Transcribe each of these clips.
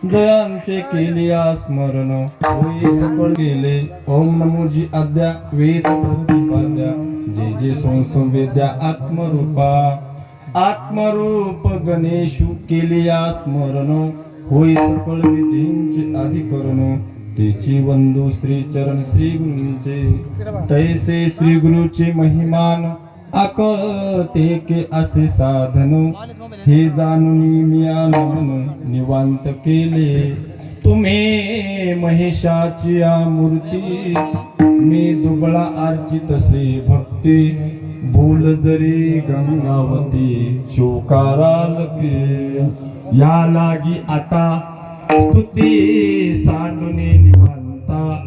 जयांचे केलिया स्मरण होई सकळ गेले. ओम नमोजी आद्या वेद प्रतिपाद्या जे जे संसवेद्या आत्मरूपा. आत्मरूप गणेशु केलिया स्मरण होई सकळ विधींचे अधिकरण. तेची वंदू श्री चरण श्री गुरूंचे तैसे श्री गुरुचे महिमान. आकळते के असे साधन हे जाणून मिया म्हणून निवांत केले. तुम्ही महेशाची मूर्ती मी दुबळा अर्चित से भक्ती. बोल जरी गंगावती शोकाराल के. या लागी आता स्तुती सांडुनी निवांता.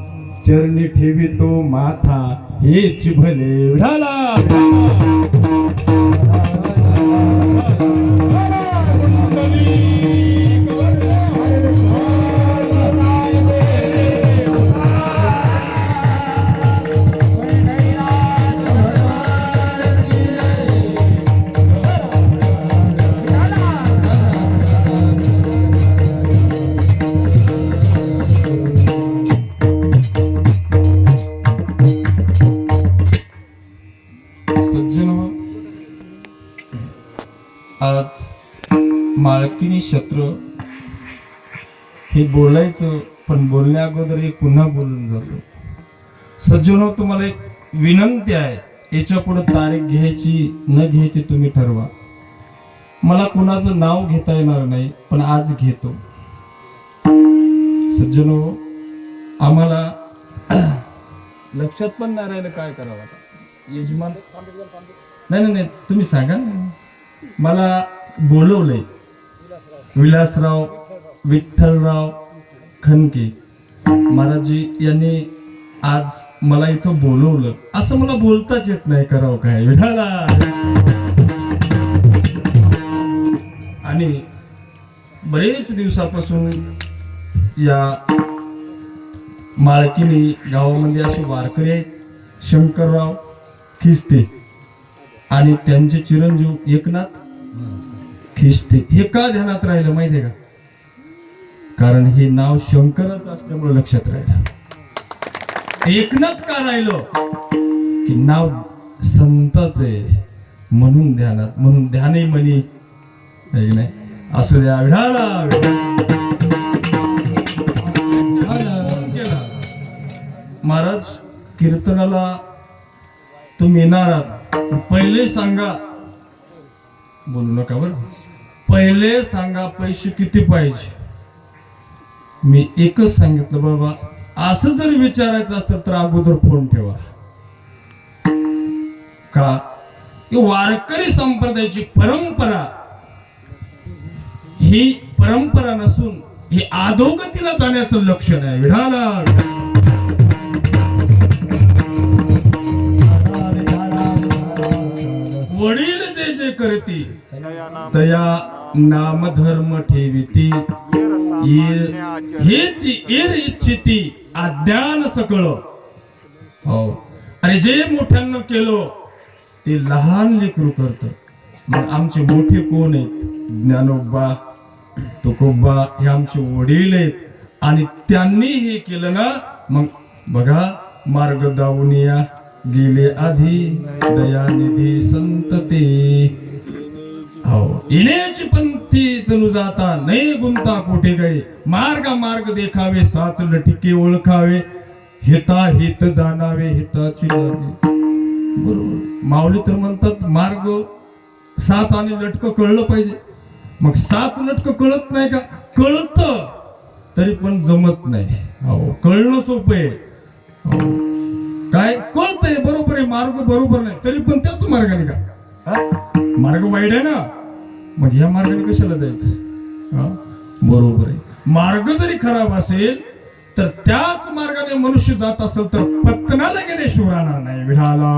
चरणी ठेवितो माथा हेच भले विठाला. आज मालकीनी शत्रू हे बोलायचं पण बोलण्या अगोदर एक पुन्हा बोलून जातो. सज्जनो तुम्हाला एक विनंती आहे. याच्या पुढे तारीख घ्यायची न घ्यायची तुम्ही ठरवा. मला कुणाचं नाव घेता येणार नाही पण आज घेतो. सज्जनो आम्हाला लक्षात पण नाही राहिलं काय करावं आता. यजमान नाही तुम्ही सांगा ना. मला बोलवलंय विलासराव विठ्ठलराव खनके महाराजी यांनी आज मला इथं बोलवलं. असं मला बोलताच येत नाही. करावं काय विठाला. आणि बरेच दिवसापासून या माळकिनी गावामध्ये असे वारकरी आहेत. शंकरराव खिस्ते आणि त्यांचे चिरंजीव एकनाथ खिस्ते. हे का ध्यानात राहिलं माहितीये का? कारण हे नाव शंकरच असल्यामुळे लक्षात राहिलं. एकनाथ का राहिलं की नाव संताच आहे म्हणून ध्यानात. म्हणून ध्यानही म्हणी नाही असू द्या विढाला. महाराज कीर्तनाला तुम्ही येणार आहात. पहिले सांगा. बोलू नका बरं. पहिले सांगा पैसे किती पाहिजे. मी एकच सांगितलं बाबा असं जर विचारायचं असेल तर अगोदर फोन ठेवा. का वारकरी संप्रदायाची परंपरा ही परंपरा नसून ही अधोगतीला जाण्याचं लक्षण आहे. विढाला. वडील जे जे करती तया नाम धर्म ठेविती. हेची एर इच्छिती अज्ञान सकळ. हो आणि जे मोठ्यांना केलं ते लहान लेकरू करत. मग आमचे मोठे कोण आहेत? ज्ञानोबा तुकोबा हे आमचे वडील आहेत. आणि त्यांनी हे केलं ना मग बघा मार्ग दावूनिया गेले आधी दयानिधी संतते. हो येण्याची पंथी जणू जाता नाही गुंता कोठे गए. मार्ग देखावे साच लटिके ओळखावे. हिता हित जाणावे हिताची लागे. बरोबर माऊली तर म्हणतात मार्ग साच आणि लटक कळलं पाहिजे. मग साच लटक कळत नाही का? कळत तरी पण जमत नाही. हो कळणं सोपं आहे. हो काय कळतंय बरोबर आहे. मार्ग बरोबर नाही तरी पण त्याच मार्गाने का मार्ग वाईट आहे ना. मग ह्या मार्गाने कशाला जायचं? बरोबर आहे. मार्ग जरी खराब असेल तर त्याच मार्गाने मनुष्य जात असेल तर पत्नाला गेले शिव राहणार नाही. विढाला.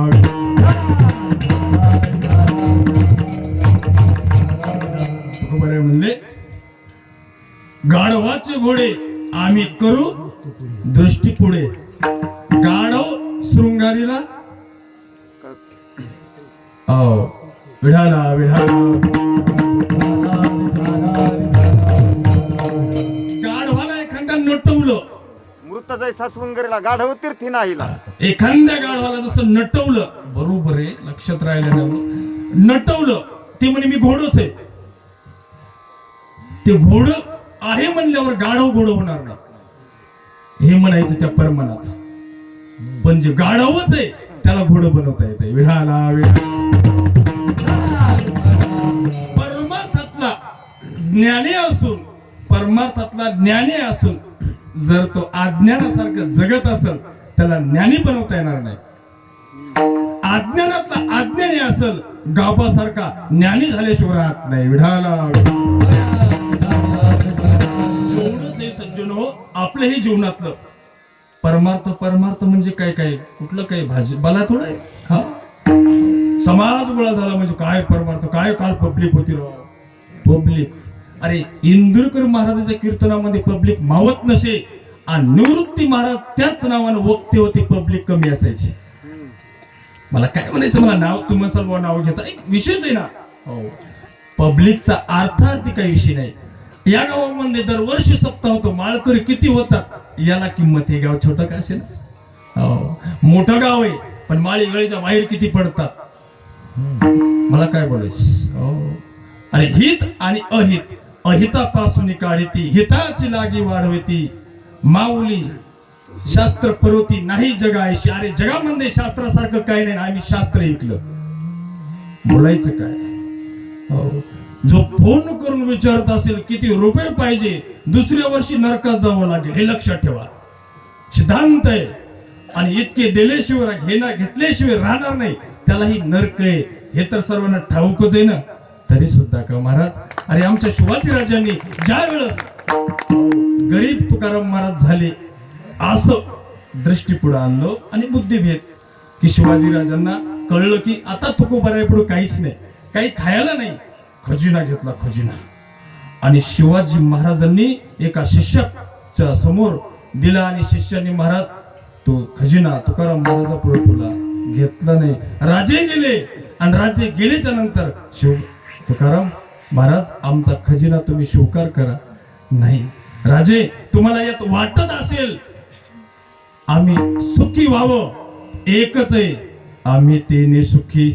बरोबर आहे म्हणले. गाढवाचे घोडे आम्ही करू दृष्टी पुढे. गाढव शृंगारीला विढाला. नटवलं, मृत जै सासवंगरीला गाढव तीर्थी नाहीला. एखाद्या गाढवाला जसं नटवलं, बरोबर आहे, लक्षात राहिलं नाही, नटवलं ते म्हणे मी घोडच आहे. ते घोड आहे म्हणल्यावर गाढव घोड होणार नाही हे म्हणायचं त्या परमानात. पण जे गाढवच आहे त्याला घोड बनवता येते. विढाला परमार्थातला ज्ञानी असून, परमार्थातला ज्ञानी असून जर तो अज्ञानासारखं जगत असेल त्याला ज्ञानी बनवता येणार नाही. अज्ञानातला अज्ञानी असेल गावासारखा ज्ञानी झाल्याशिवाय राहत नाही. विढाला एवढंच हे सज्जनो आपल्याही जीवनातलं परमार्थ. परमार्थ म्हणजे काय काय कुठलं काही भाजी मला थोडं आहे हा. समाज गोळा झाला म्हणजे काय परमार्थ, काय काल पब्लिक होती राव, पब्लिक. अरे इंदुरकर महाराजाच्या कीर्तनामध्ये पब्लिक मावत नसे आणि निवृत्ती महाराज त्याच नावानं वक्ते होते, पब्लिक कमी असायची. मला काय म्हणायचं, मला नाव तुम्ही सर्व नाव घेता एक विशेष आहे ना. हो, पब्लिकचा अर्थार्थी काही विषय नाही. या गावामध्ये दरवर्षी सप्ताह होतो, माळकरी किती होतात याला किंमत. हे गाव छोटं का असे ना, हो मोठं गाव आहे पण माळी गळीच्या बाहेर किती पडतात. मला काय बोलायचं. हो अरे हित आणि अहित, अहितापासून काढीती, हिताची लागी वाढवती, माऊली शास्त्र परवती नाही जगायशी. अरे जगामध्ये शास्त्रासारखं काही नाही, आम्ही शास्त्र ऐकलं. बोलायचं काय. हो जो फोन करून विचारत असेल किती रुपये पाहिजे, दुसऱ्या वर्षी नरकात जावं लागेल हे लक्षात ठेवा. सिद्धांत आहे. आणि इतके दिल्याशिवाय घेतल्याशिवाय राहणार नाही त्यालाही नरक आहे हे तर सर्वांना ठाऊकच आहे ना. तरी सुद्धा का महाराज, अरे आमच्या शिवाजी राजांनी ज्या वेळेस गरीब तुकाराम महाराज झाले असं दृष्टी पुढे आणलं आणि बुद्धिभेद की शिवाजी राजांना कळलं की आता तुकोबाराय पुढे काहीच नाही, काही खायला नाही. खजिना घेतला, खजिना. आणि शिवाजी महाराजांनी एका शिष्याच्या समोर दिला आणि शिष्याने महाराज तो खजिना तुकाराम महाराजा पुढे ठेवला, घेतला नाही. राजे गेले आणि राजे गेल्याच्या नंतर तुकाराम महाराज आमचा खजिना तुम्ही स्वीकार करा. नाही राजे, तुम्हाला यात वाटत असेल आम्ही सुखी व्हावं, एकच आहे आम्ही तेने सुखी,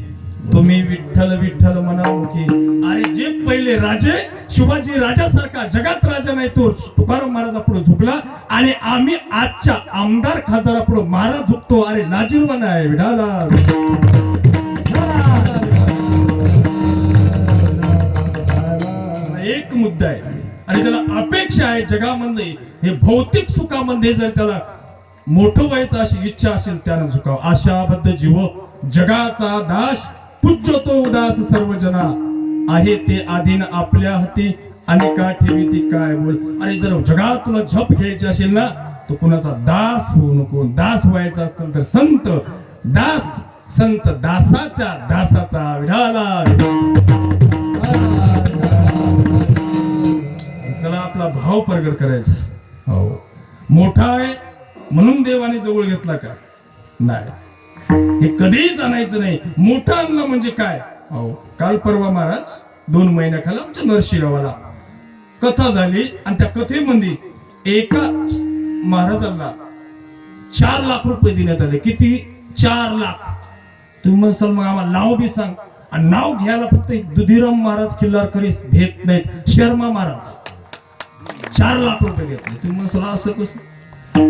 तुम्ही विठ्ठल विठ्ठल म्हणा मुखी. अरे जे पहिले राजे शिवाजी राजासारखा जगात राजा नाही तो तुकाराम महाराजा पुढे झुकला आणि आम्ही आजच्या आमदार खासदारा पुढे महाराज झुकतो. अरे लाजीरवान आहे. विढाला एक मुद्दा आहे. आणि ज्याला अपेक्षा आहे जगामध्ये हे भौतिक सुखामध्ये जर त्याला मोठं व्हायचं अशी इच्छा असेल त्यानं झुकाव. आशाबद्ध जीव जगाचा दास पूज्यतो उदास सर्वजना, आहे ते आधीन आपल्या हाती आणि का ठेवी ती काय बोल. अरे जर जगात तुला झप घ्यायची असेल ना तो कुणाचा दास होऊ नको. दास व्हायचा असेल तर संत दास, संत दासाच्या दासाचा. विढाला चला आपला भाव प्रगट करायचा. हो मोठा आहे म्हणून देवाने जवळ घेतला का नाही, हे कधीच आणायचं नाही. मोठा आणला म्हणजे काय. हो काल परवा महाराज 2 महिन्याखाली आमच्या नरशी गावाला कथा झाली आणि त्या कथेमध्ये एका महाराजांना 4 लाख रुपये देण्यात आले. किती? 4 लाख. तुम्ही म्हणसाल मग आम्हाला नाव बी सांग. आणि नाव घ्यायला फक्त एक दुधीराम महाराज किल्लार खरीच भेट नाहीत, शर्मा महाराज 4 लाख रुपये घेतले. तुम्ही म्हणसाल असं कसं.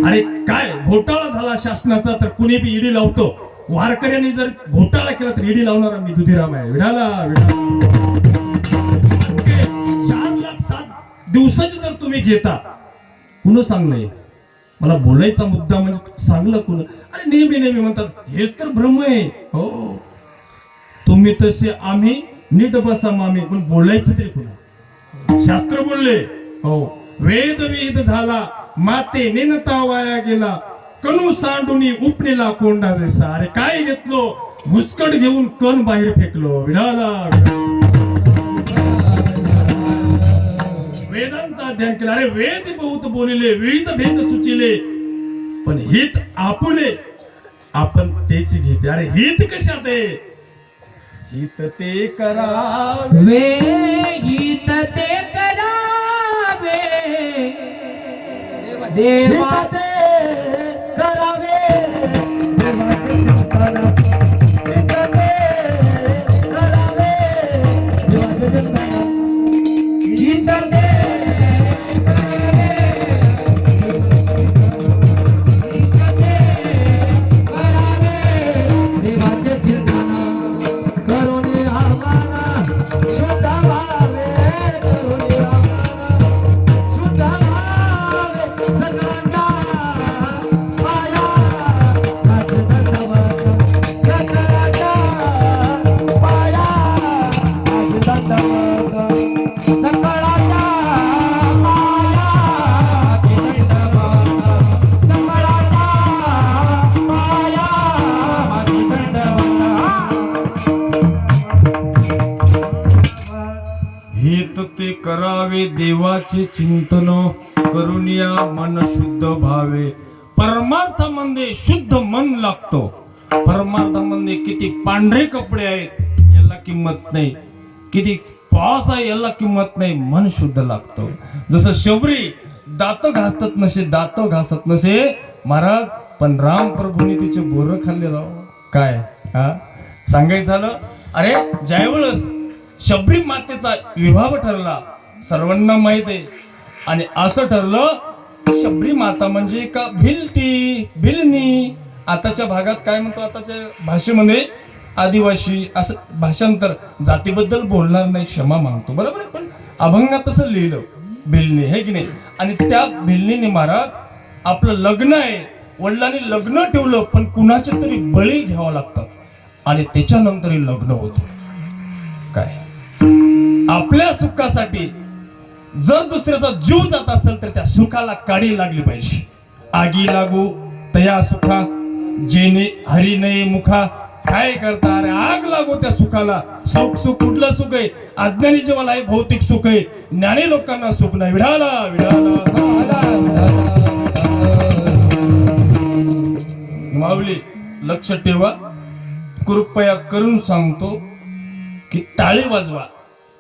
अरे काय घोटाळा झाला शासनाचा तर कुणी बी ईडी लावतो. वारकऱ्यांनी जर घोटाळा केला तर ईडी लावणारा मी दुधीराम आहे. विढाला 4 लाख 7 दिवसाची जर तुम्ही घेता, कुण सांगलंय. मला बोलायचा मुद्दा म्हणजे सांगलं कुण. अरे नेहमी नेहमी म्हणतात हेच तर भ्रम आहे. हो तुम्ही तसे आम्ही नीट बसा मामी, पण बोलायचं तरी कुणा. शास्त्र बोलले. हो वेद वेद झाला माते नेनता वाया गेला, कणू सांडुनी उपणीला कोंडा जैसा. अरे काय घेतलो, घुसकट घेऊन कण बाहेर फेकलो. विढाला वेदांचा अध्ययन केला. अरे वेद बहुत बोलिले, विविध भेद सुचिले, पण हित आपुले आपण तेच घेते. अरे हित कशात आहे. हित ते करावे, हित ते करावे, देवा ते करावे देवाचे चिंतन हित ते करावे देवाचे चिंतन गीत दे देवाचे चिंतन करुणी आम्हाला शुद्ध भावे करुणी आम्हाला शुद्ध भावे सगळ्यांचा पाया माझे दंडवत सगळ्यांचा पाया माझे दंडवत सकळाचा माया दंडवत सकळाचा माया दंडवत हेत ते करावे देवाचे चिंतन करून या मन शुद्ध भावे. परमार्थामध्ये शुद्ध मन लागतो. परमार्थामध्ये किती पांढरे कपडे आहेत याला किंमत नाही, किती पास आहे याला किंमत नाही, मन शुद्ध लागतो. जसं शबरी दात घासत नसे महाराज, पण राम प्रभूने तिचे बोर खाल्ले राव. काय हा सांगायचं झालं, अरे ज्यावेळेस शबरी मातेचा विवाह ठरला सर्वांना माहित आहे, आणि असं ठरलं शबरी माता म्हणजे का भिलनी. आताच्या भागात काय म्हणतो, आताच्या भाषेमध्ये आदिवासी असं भाषांतर, जातीबद्दल बोलणार नाही क्षमा मागतो, बरोबर आहे. पण अभंगात तसं लिहिलं भिलनी, हे की नाही. आणि त्या भिलनीने महाराज आपलं लग्न आहे, वडिलांनी लग्न ठेवलं, पण कुणाचे तरी बळी घ्यावं लागतात आणि त्याच्यानंतरही लग्न होतं. काय आपल्या सुखासाठी जर दुसऱ्याचा जीव जात असेल तर त्या सुखाला काडी लागली पाहिजे. आगी लागू तया सुखा जेने हरी नये मुखा. काय करता, अरे आग लागू त्या सुखाला. सुख कुठलं सुख आहे, अज्ञानी जीवाला आहे भौतिक सुख आहे, ज्ञानी लोकांना सुख नाही. विढाला माऊली लक्ष ठेवा, कृपया करून सांगतो की टाळी वाजवा.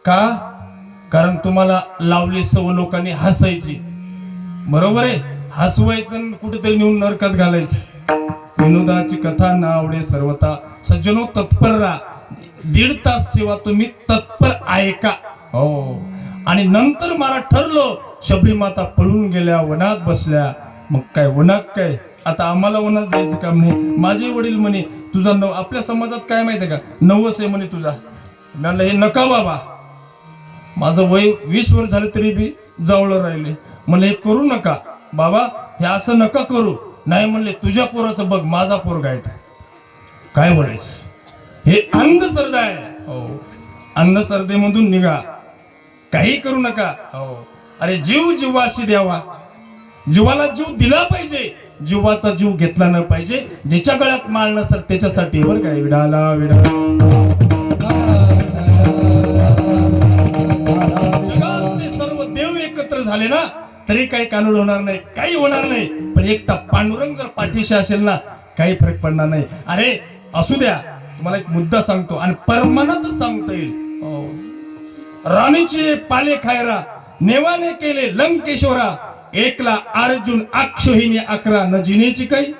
का? कारण तुम्हाला लावली सव लोकांनी हसायची, बरोबर आहे. हसवायचं कुठेतरी नेऊन नरकात घालायचं. विनोदाची कथा ना आवडे सर्वता सज्जनो तत्पर राहा. 1.5 तास सेवा तुम्ही तत्पर ऐका. हो. आणि नंतर मला ठरलं, शबरी माता पळून गेल्या, वनात बसल्या. मग काय वनात काय, आता आम्हाला वनात जायचं काम नाही. माझे वडील म्हणे तुझा आपल्या समाजात काय माहितीये का, नवस आहे म्हणे तुझा. म्हणलं हे नका बाबा, माझं वय 20 वर्ष झालं तरी बी जावळं राहिले. म्हणलं हे करू नका बाबा, हे असं नका करू. नाही म्हणले तुझ्या पोराचं बघ, माझा पोरगा आहे. काय बोलायचं, हे अंधश्रद्धा आहे. हो, अंधश्रद्धेमधून निघा, काही करू नका. हो, अरे जीव जीवाशी द्यावा, जीवाला जीव दिला पाहिजे, जीवाचा जीव घेतला न पाहिजे. ज्याच्या गळ्यात माळ नसेल त्याच्यासाठी बरं काय. विडाला सर्व देव एकत्र झाले ना तरी काही कानूड होणार नाही, काही होणार नाही. पण एकटा पांडुरंग जर पाठीशी असेल ना, काही फरक पडणार नाही. अरे असू द्या, तुम्हाला एक मुद्दा सांगतो आणि परमानंतच सांगता येईल. राणीचे पाले खायरा नेवाने केले लंकेश्वरा. एकला अर्जुन अक्षोहिणी 11 न जिनेची काही.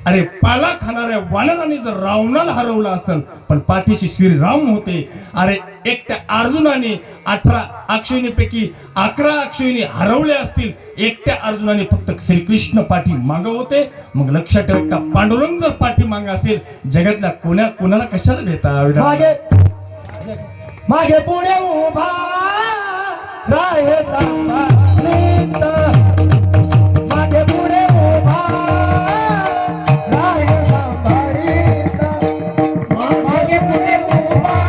अरे पाला खाणाऱ्या वानरांनी जर रावणाला हरवलं असेल, पण पाठीशी श्रीराम होते. अरे एकट्या अर्जुनाने 18 अक्षोहिणीपैकी 11 अक्षोहिणी हरवल्या असतील, एकट्या अर्जुनाने फक्त श्रीकृष्ण पाठी माग होते. मग लक्षात ठेव, एकटा पांडुरंग जर पाठी माग असेल, जगातल्या कोणाला कशाला भेटा. मागे मागे पुढे उभा राहे सांभाळीत, मागे पुढे उभा राहे सांभाळीत, मागे पुढे उभा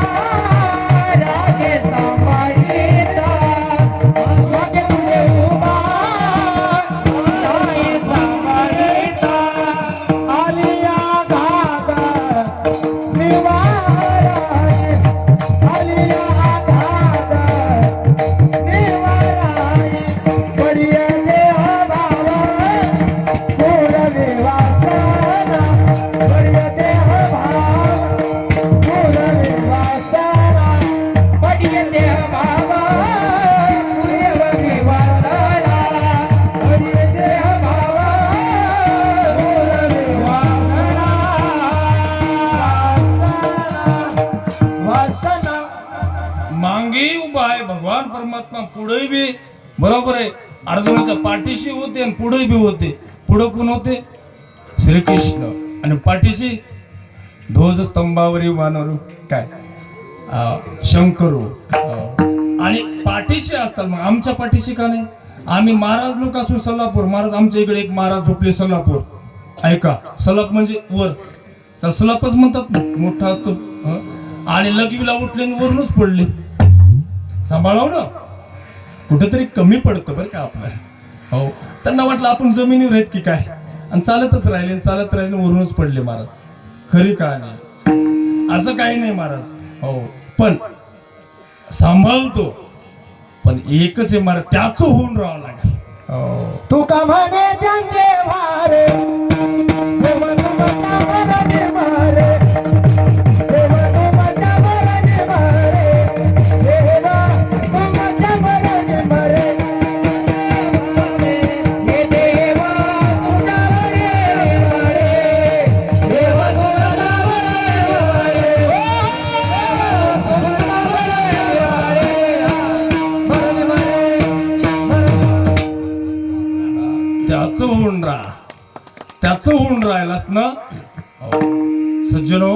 राहे सांभाळीत, मागे पुढे उभा राहे सांभाळीत. आलिया घागा निवाराय, आलिया घागा निवाराय, बढिया भगवान परमात्मा पुढे बी बरोबर आहे अर्जुनाच्या पाठीशी होते आणि पुढे बी होते. पुढे कोण होते? श्रीकृष्ण. आणि पाठीशी ध्वजस्तंभावरील वानरू काय शंकरू. आणि पाठीशी असतात. मग आमच्या पाठीशी का नाही? आम्ही महाराज लोक असू सोलापूर. महाराज आमच्या इकडे एक महाराज झोपले सोलापूर. ऐका, सलाप म्हणजे वर, तर सलापच म्हणतात ना, मोठा असतो. आणि लगवीला उठले आणि वरूनच पडले. सांभाळाव ना, कुठेतरी कमी पडतं बरं का आपलं. हो, त्यांना वाटलं आपण जमिनीवर आहेत की काय, आणि चालतच राहिले चालत राहिले, वरूनच पडले महाराज. खरी का नाही? असं काही नाही महाराज. हो, पण सांभाळतो, पण एकच आहे महाराज, त्याच होऊन राहावं लागेल. हो, तू का म्हणे त्यांचे वारे देव तुमच्या वरने मारे, देव तुमच्या वरने मारे, देव तुमच्या वरने मारे, हे देवा तुझ्या वरे वारे, देवा तुझ्या वरे वारे, त्याच होऊन राहा, त्याच होऊन राहिलास ना. हो. सज्जनो,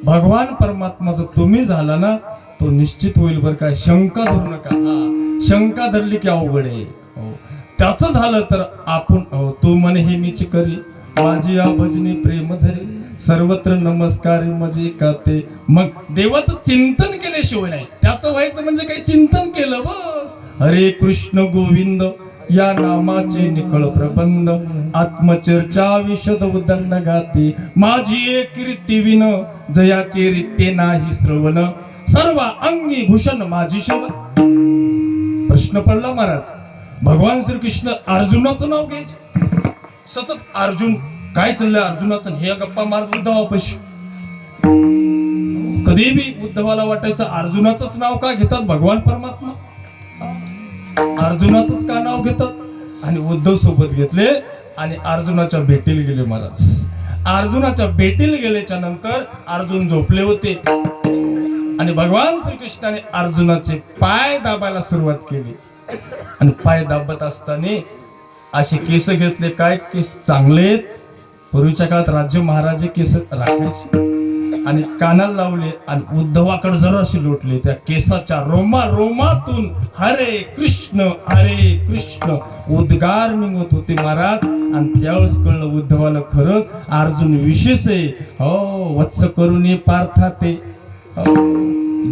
भगवान परमात्माचं तुम्ही झाला ना, तो निश्चित होईल बरं का. शंका धरू नका. शंका धरली की अवघड आहे. हो, त्याच झालं तर आपण हो, तू म्हणे हे मीच करी, माझी या भजनी प्रेम धरी, सर्वत्र नमस्कारी मजे काते. मग देवाचं चिंतन केल्याशिवाय नाही. त्याचं व्हायचं म्हणजे काही चिंतन केलं बस. हरे कृष्ण गोविंद या नामाचे निकळ प्रबंध, आत्मचर्चा विशद उदंड गाते, माझी एक कीर्ती विन जयाचे रित्ते नाही श्रवण, सर्व अंगी भूषण माझी शोभा. प्रश्न पडला महाराज, भगवान श्रीकृष्ण अर्जुनाचं नाव घ्यायचे सतत. अर्जुन काय चाललंय अर्जुनाचं, हे गप्पा मारत उद्धवापाशी. कधी बी उद्धवाला वाटायचं अर्जुनाचंच नाव का घेतात भगवान परमात्मा, अर्जुनाचंच का नाव घेतात. आणि उद्धव सोबत घेतले आणि अर्जुनाच्या भेटीला गेले महाराज. अर्जुनाच्या भेटीला गेल्याच्या नंतर अर्जुन झोपले होते आणि भगवान श्रीकृष्णाने अर्जुनाचे पाय दाबायला सुरुवात केली. आणि पाय दाबत असताना असे केस घेतले. काय केस चांगले आहेत, पूर्वीच्या काळात राज्य महाराजे केस राखायचे, आणि कानाला लावले आणि उद्धवाकडे जराशी लोटले. त्या केसाच्या रोमातून हरे कृष्ण उद्गार निघत होते महाराज. आणि त्यावेळेस कळलं उद्धवाला खरंच अर्जुन विशेष आहे. हो, वत्स करुणी पार्था ते,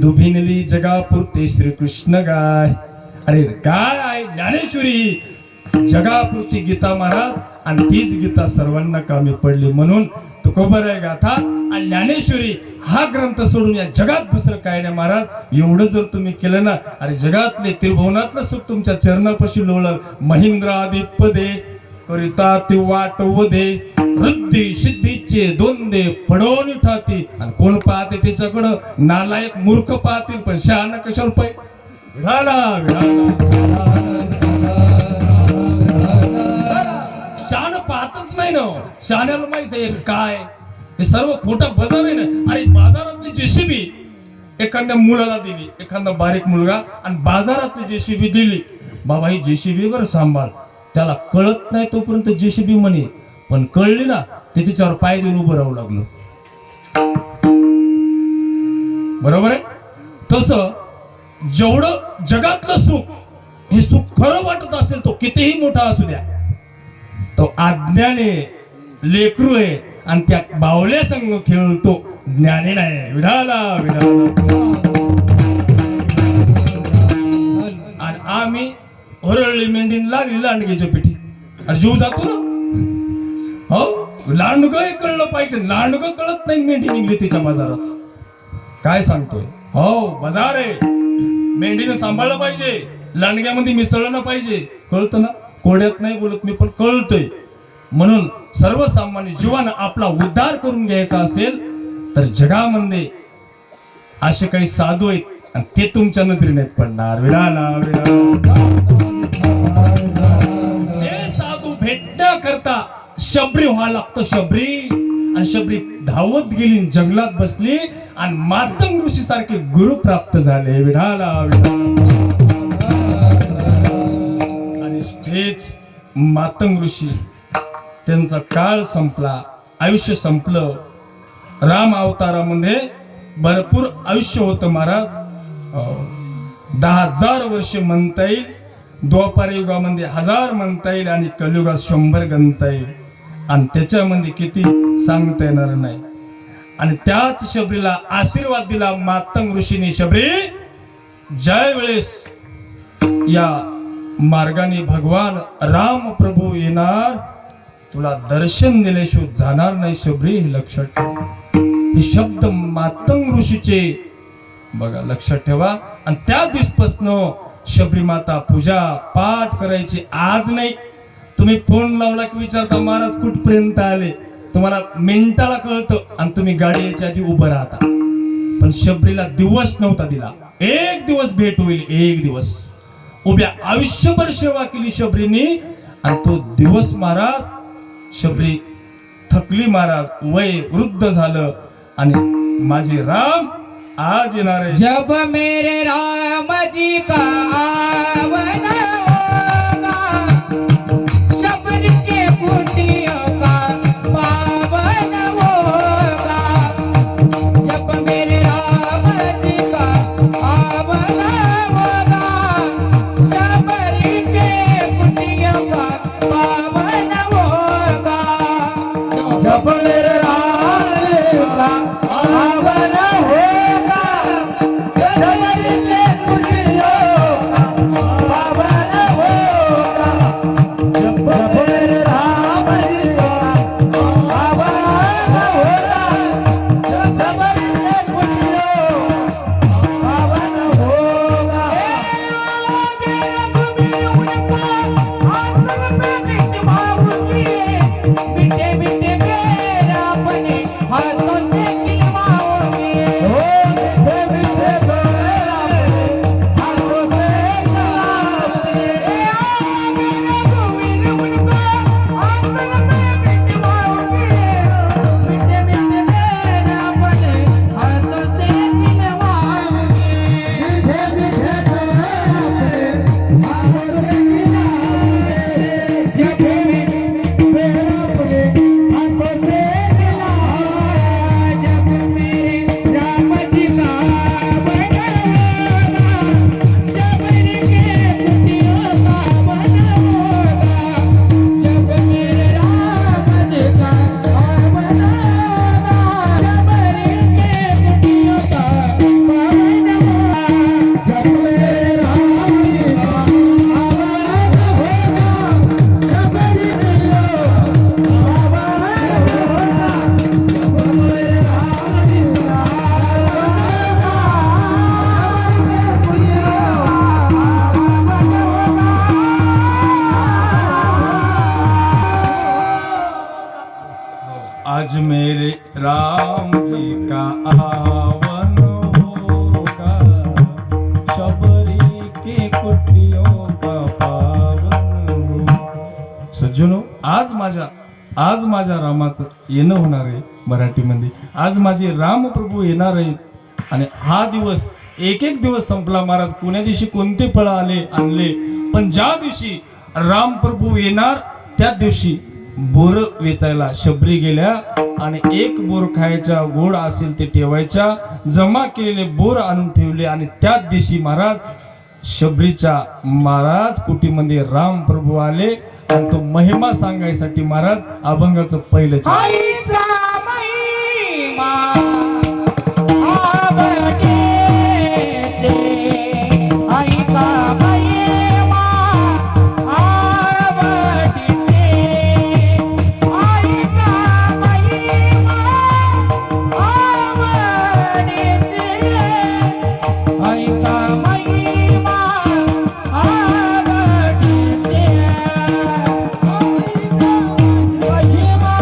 दुभिनली जगापुरते श्रीकृष्ण गाय. अरे गाय आहे ज्ञानेश्वरी, जगापुरती गीता महाराज, आणि तीच गीता सर्वांना कामी पडली. म्हणून तुकोबर आहे गाथा आणि ज्ञानेश्वरी हा ग्रंथ सोडून या जगात दुसरं काय नाही महाराज. एवढं जर तुम्ही केलं ना, अरे जगातले त्रिभुवनातलं सुख तुमच्या चरणापाशी लोळलं. महिंद्रादिपदे करिता ते वाटवदे, वृद्धी सिद्धीचे द्वंदे पडवून ठाती. आणि कोण पाहते त्याच्याकडं? नालायक मूर्ख पाहतील, पण शहाणा कशावर पाहिजे? शहाणा पाहतच नाही ना. शहाण्याला माहित आहे काय हे सर्व खोटा बाजार आहे ना. अरे बाजारातली जेसीबी एखाद्या मुलाला दिली, एखादा बारीक मुलगा, आणि बाजारातली जेसीबी दिली. बाबा ही जेसीबी बरं सांभाळ, त्याला कळत नाही तोपर्यंत जेसीबी म्हणे, पण कळली ना ते तिच्यावर पाय देऊन उभं राहू लागलो. बरोबर आहे. तसं जेवढं जगातलं सुख, हे सुख खरं वाटत असेल तो कितीही मोठा असू द्या, तो अज्ञाने लेकरू आहे आणि त्या बावल्या संग खेळतो, ज्ञानी नाही. विढाला आणि आम्ही हरळली मेंढीन लागली लांडग्याच्या पिठी, आणि जीव जातो ना. हो, लांडग कळलं पाहिजे. लांडग कळत नाही, मेंढी निघली तिच्या बाजारात. काय सांगतोय? हो, बाजार आहे, मेंढीनं सांभाळलं पाहिजे, लांडग्यामध्ये मिसळलं पाहिजे. कळतं ना, कोड्यात नाही बोलत मी, पण कळतंय. म्हणून सर्वसामान्य जीवानं आपला उद्धार करून घ्यायचा असेल तर जगामध्ये असे काही साधू आहेत आणि ते तुमच्या नजरेने पडणार. विडाला ते साधू भेटण्याकरता शबरी व्हावं लागतं. शबरी. आणि शबरी धावत गेली, जंगलात बसली आणि मातंग ऋषी सारखे गुरु प्राप्त झाले. विडाला हेच मातंग ऋषी, त्यांचा काळ संपला, आयुष्य संपलं. राम अवतारामध्ये भरपूर आयुष्य होतं महाराज. 10,000 वर्ष म्हणता येईल, द्वापार युगामध्ये 1000 म्हणता येईल आणि कलियुगात 100 गणता येईल. आणि त्याच्यामध्ये किती सांगता येणार नाही. आणि त्याच शबरीला आशीर्वाद दिला मातंग ऋषीने. शबरी, ज्या वेळेस या मार्गाने भगवान राम प्रभू येणार, तुला दर्शन दिल्याशिवाय जाणार नाही शबरी, हे लक्षात ठेव. हे शब्द मातंग ऋषीचे बघा, लक्षात ठेवा. आणि त्या दिवसपासून शबरी माता पूजा पाठ करायची. आज नाही, तुम्ही फोन लावला की विचारता महाराज कुठपर्यंत आले, तुम्हाला मिनिटाला कळतं आणि तुम्ही गाडी यायच्या आधी उभं राहता. पण शबरीला दिवस नव्हता दिला. एक दिवस भेट होईल, एक दिवस. उभ्या आयुष्यभर सेवा केली शबरीने. आणि तो दिवस महाराज, शबरी थकली महाराज, वय वृद्ध झालं. आणि माझे राम आज येणार आहे. जब मेरे राम जी का आवन होगा, शबरी के कुटियों का पावन होगा. जब मेरे राम जी का आवन होगा, शबरी के कुटियों का पावन होगा. जब मेरे राम जी का आवन होगा, शबरी के कुटियों का पावन होगा. जब मेरे राम जी का आवन होगा, शबरी के कुटियों का पावन होगा. बिटे बिटे मेरा अपने हाथों से खिलवाओगे. ओ मीठे मीठे मेरा हाथों से खिलाओगे. बिटे बिटे मेरा अपने हाथों से खिलवाओगे. मीठे मीठे मेरा हाथों से खिलाओगे. जब मेरा अपने हाथों से खिलाओगे. जब मेरे राम जी का आवन होगा, शबरी के कुटियों का पावन होगा. जब मेरे राम जी का आवन होगा, शबरी के कुटियों का पावन होगा. जब मेरे राम जी का आवन होगा, शबरी के पावन होगा. जब मेरे राम जी का आज मेरे राम जी का आवन होगा, शबरी के कुटियों का पावन होगा. सज्जनो, आज माझ्या रामाचं येणं होणार आहे. मराठीमध्ये आज माझे राम प्रभू येणार आहेत. आणि हा दिवस एक दिवस संपला महाराज. कोण्या दिवशी कोणते फळ आणले, पण ज्या दिवशी राम प्रभू येणार त्या दिवशी बोर वेचायला शबरी गेल्या. आणि एक बोर खायच्या, गोड असेल ते ठेवायच्या, जमा केलेले बोर आणून ठेवले. आणि त्याच दिवशी महाराज शबरीच्या महाराज कुटीमध्ये राम प्रभू आले. आणि तो महिमा सांगायसाठी महाराज अभंगाचं पहिलं चरण. आईचा महिमा आवडीचे, ऐका महिमा आवडीचे, ऐका महिमा आवडीचे, ऐका महिमा आवडीचे. महिमा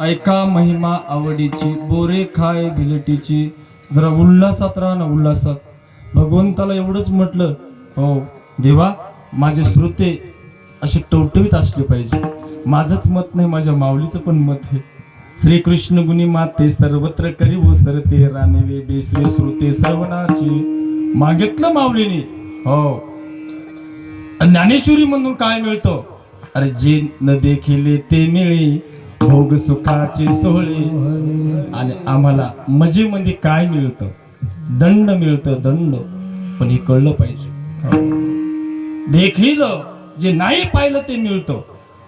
ऐका महिमा आवडीची, बोरे खाय भिलटीची. जरा उल्हासात राहा ना, उल्हासात. भगवंताला एवढंच म्हटलं, हो देवा माझे श्रोते असे टवटवीत असले पाहिजे. माझंच मत नाही, माझ्या माऊलीचं पण मत आहे. श्रीकृष्ण गुणी माते सर्वत्र करी वो सरते, रानवे बेसवे श्रोते सर्वनाची. मागितलं माऊलीने, हो. ज्ञानेश्वरी म्हणून काय मिळतं? अरे जे न देखिले ते मिळे, भोग सुखाचे सोहळे. आणि आम्हाला मजेमध्ये काय मिळतं? दंड मिळतं, दंड. पण हे कळलं पाहिजे. देखील जे नाही पाहिलं ते मिळतं.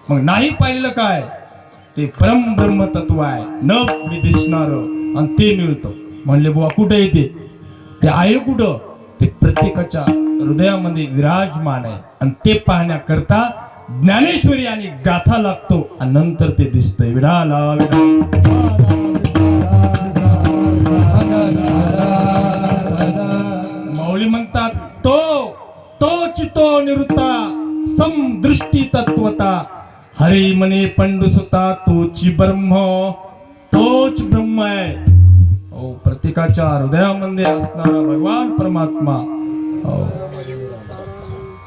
मग नाही पाहिलं काय? ते परम ब्रह्म तत्व आहे, न दिसणार, आणि ते मिळतं. म्हणले बुवा कुठे येते? ते आहे कुठं? ते प्रत्येकाच्या हृदयामध्ये विराजमान आहे. आणि ते पाहण्याकरता ज्ञानेश्वरी आणि गाथा लागतो, आणि नंतर ते दिसतंय. विडाला माऊली म्हणतात, तोच तो निवृत्ता समदृष्टी तत्वता, हरी मने पंडुसुता तोची ब्रह्म. तोच ब्रह्म आहे. हो, प्रत्येकाच्या हृदयामध्ये असणारा भगवान परमात्मा. हो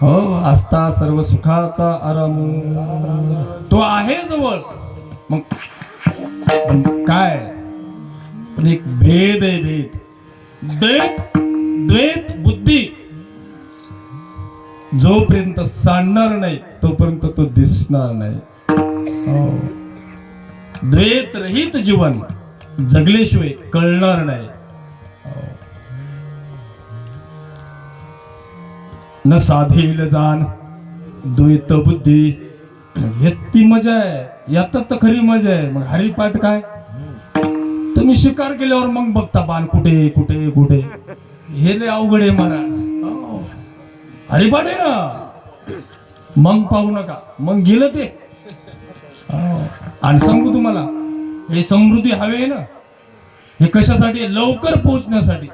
हो, असता सर्व सुखाचा आराम, तो आहे जवळ. मग पण काय? पण एक भेद आहे, भेद. द्वैत बुद्धी जोपर्यंत सांडणार नाही तोपर्यंत तो दिसणार नाही. हो. द्वैत रहित जीवन जगल्याशिवाय कळणार नाही. न साधेल जाण द्वैत बुद्धी. ती मजा आहे, यातच तर खरी मजा आहे. मग हरिपाठ काय? तुम्ही स्वीकार केल्यावर मग बघता बाण कुठे कुठे कुठे. हे लय अवघड आहे महाराज. हरिपाठ आहे ना, मग पाहू नका. मग गेलं ते. आणि सांगू तुम्हाला, हे समृद्धी हवे आहे ना, हे कशासाठी? लवकर पोहोचण्यासाठी.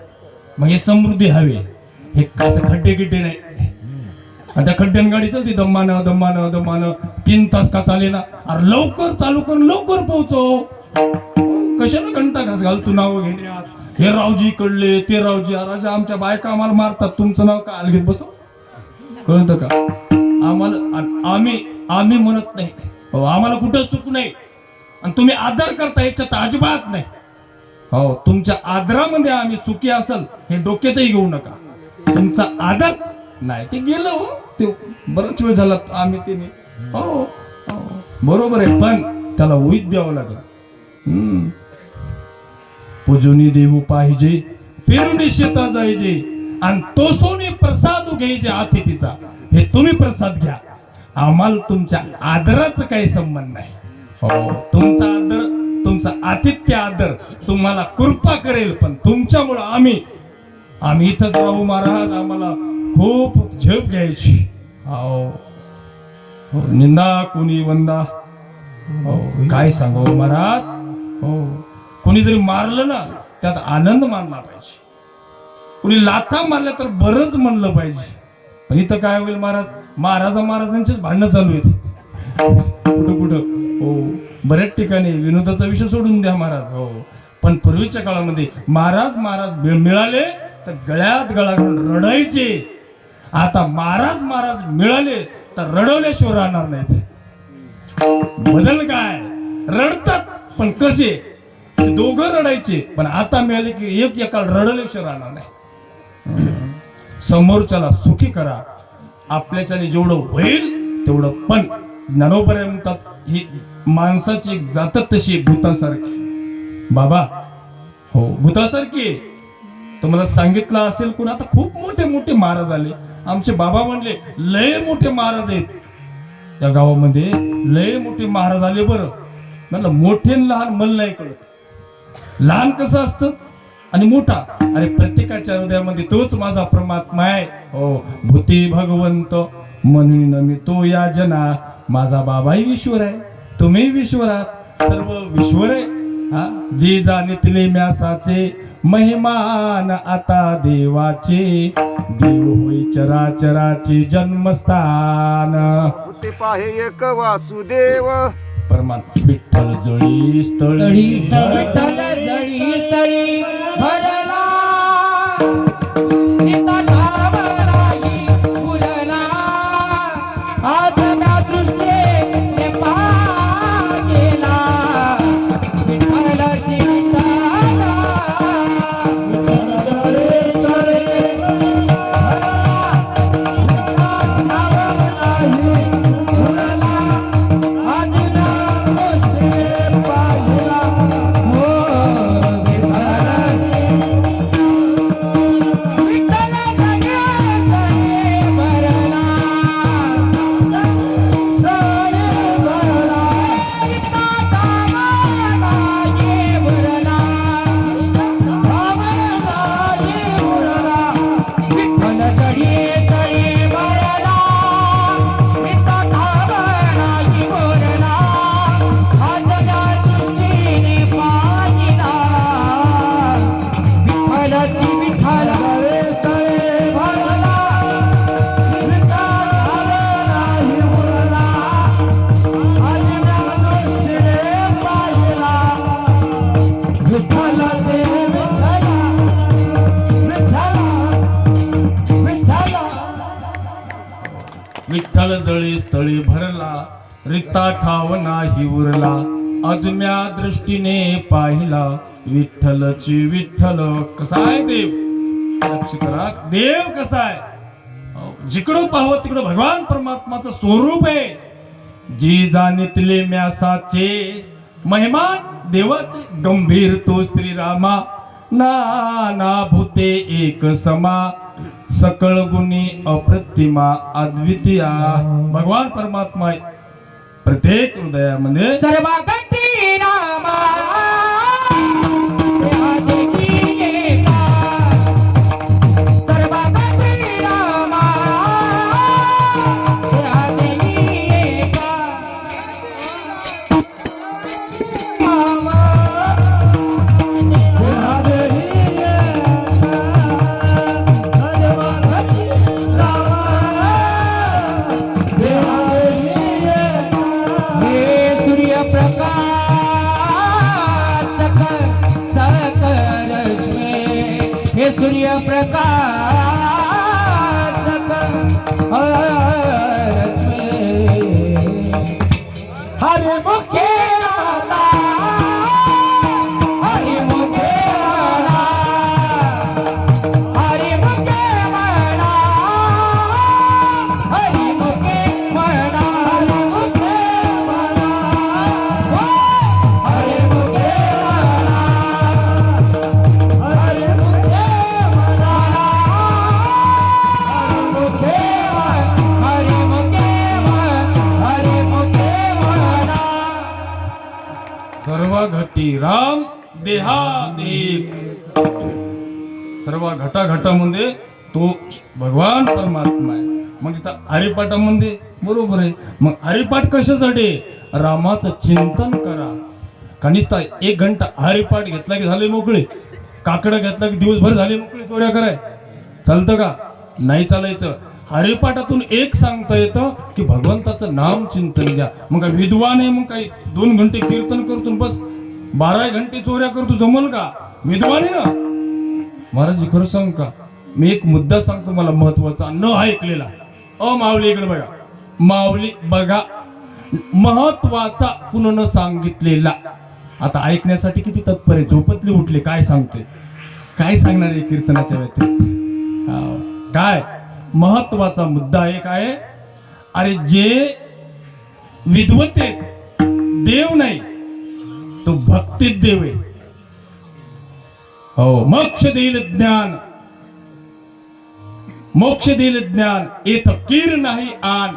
मग हे समृद्धी हवे, हे कसं खड्डे गिड्डे नाही. आणि त्या खड्ड्यान गाडी चालते दमानं दमानं दमानं, 3 तास का चाले ना. अरे लवकर चालू कर, लवकर पोहोचव. कशाला घंटा घास घालतो नाव घेण्यात? हे रावजी कडले, ते रावजी. राजा आमच्या बायका आम्हाला मारतात, तुमचं नाव का अलगीत बसव? कळतं का? आम्हाला आम्ही म्हणत नाही, आम्हाला कुठं सुख नाही. आणि तुम्ही आदर करता याच्यात अजिबात नाही. हो, तुमच्या आदरामध्ये आम्ही सुखी असल हे डोक्यातही घेऊ नका. तुमचा आदर नाही ते गेलं. हो, ते बराच वेळ झाला आम्ही ते. हो बरोबर आहे, पण त्याला उईत द्यावं लागलं. पूजूनी देऊ पाहिजे, पेरुनी शेता जायचे, आणि तो सोने प्रसाद घ्यायचे अतिथीचा. हे तुम्ही प्रसाद घ्या, आम्हाला तुमच्या आदराचा काही संबंध नाही. हो, तुमचा आदर, तुमचा आतिथ्य आदर तुम्हाला कृपा करेल, पण तुमच्यामुळं आम्ही इथंच राहू महाराज. आम्हाला खूप झेप घ्यायची. हो, निंदा कोणी वंदा. हो, काय सांगू महाराज. हो, कोणी जरी मारलं ना त्यात आनंद मानला पाहिजे. कोणी लाथा मारल्या तर बरंच म्हणलं पाहिजे. पण इथं काय होईल महाराज? महाराजांचेच भांडणं चालू आहेत कुठं. हो, बऱ्याच ठिकाणी विनोदाचा विषय सोडून द्या महाराज. हो, पण पूर्वीच्या काळामध्ये महाराज मिळाले तर गळ्यात गळा घालून रडायचे. आता महाराज मिळाले तर रडवल्याशिवाय राहणार नाहीत. बदल काय? रडतात पण कसे? ते दोघं रडायचे, पण आता मिळाले की एक एकाला रडवल्याशिवाय राहणार नाही. समोरच्याला सुखी करा, आपल्याच्याने जेवढं होईल तेवढं. पण ज्ञानोबा म्हणतात, ही माणसाची एक जातात तशी भूतासारखी. बाबा हो, भूतासारखी. तुम्हाला सांगितलं असेल कोण, आता खूप मोठे मोठे महाराज आले. आमचे बाबा म्हणले लय मोठे महाराज आहेत या गावामध्ये, लय मोठे महाराज आले. बरं म्हणलं, मोठे लहान मला नाही कळत. लहान कसं असतं आणि मोठा, अरे प्रत्येकाच्या हृदयामध्ये तोच माझा परमात्मा आहे. हो, भूती भगवंत म्हणून मी तो या जना. माझा बाबाही विश्वर आहे, तुम्ही विश्वर आहात, सर्व विश्वर आहे. हा, जे जाणितले म्यासाचे महिमान आता देवाचे. देव होई चराचराचे जन्मस्थान. ते पाहे एक वासुदेव, परमात्मा विठ्ठल जळी स्थळी विठ्ठल जळी स्थळी भरला निता गावराई फुलला आज ना दृष्टीने पाहिला विठ्ठलाची विठ्ठला विठ्ठल जळी स्थळी भरला रिता ठाव नाही उरला अजम्या दृष्टीने पाहिला विठ्ठलची विठ्ठल कसा आहे देव लक्ष करा देव कसा आहे जिकडं पाहावं तिकडं भगवान परमात्माचं स्वरूप आहे जी जाणितले म्यासाचे महिमान देवाचे गंभीर तो श्रीरामा नाना भूते एक समा सकळ गुणी अप्रतिमा अद्वितीया भगवान परमात्मा आहे. प्रत्येक हृदयामध्ये सर्वागती रामा आदिकी एका सर्वागती रामा आदिकी एका हे सूर्यप्रकाश सकरस्मे हे सूर्यप्रकाश सकरस्मे हरे मुखे केला हरि मुखे म्हणा हरि मुखे म्हणा हरि मुखे म्हणा हरि मुखे म्हणा हरि मुखे म्हणा हरि मुखे हरि मुखे म्हणा सर्व घटी राम देहादेव सर्व घटाघटामध्ये तो भगवान परमात्मा आहे. मग इथं हरिपाठामध्ये बरोबर आहे. मग हरिपाठ कशासाठी रामाचं चिंतन करा कनिष्ठ 1 घंटा हरिपाठ घेतला की झाले मोकळे काकडं घेतला की दिवसभर झाले मोकळे चोऱ्या कराय चालतं का नाही चालायचं. हरिपाठातून एक सांगता येतं की भगवंताचं नाम चिंतन घ्या. मग काय विद्वान आहे मग काही 2 घंटे कीर्तन करतो बस 12 घंटे चोऱ्या करतो जमल का विद्वान आहे ना. महाराज खरं सांग का मी एक मुद्दा सांगतो मला महत्वाचा न ऐकलेला माऊली इकडे बघा माऊली बघा महत्वाचा कुणानं सांगितलेला आता ऐकण्यासाठी किती तत्पर आहे. झोपतली उठले काय सांगते काय सांगणार आहे कीर्तनाच्या व्यतिरिक्त काय महत्वाचा मुद्दा आहे काय अरे जे विद्वते देव नाही तो भक्तीत देव आहे. हो मोक्ष देईल ज्ञान येथ कीर नाही आन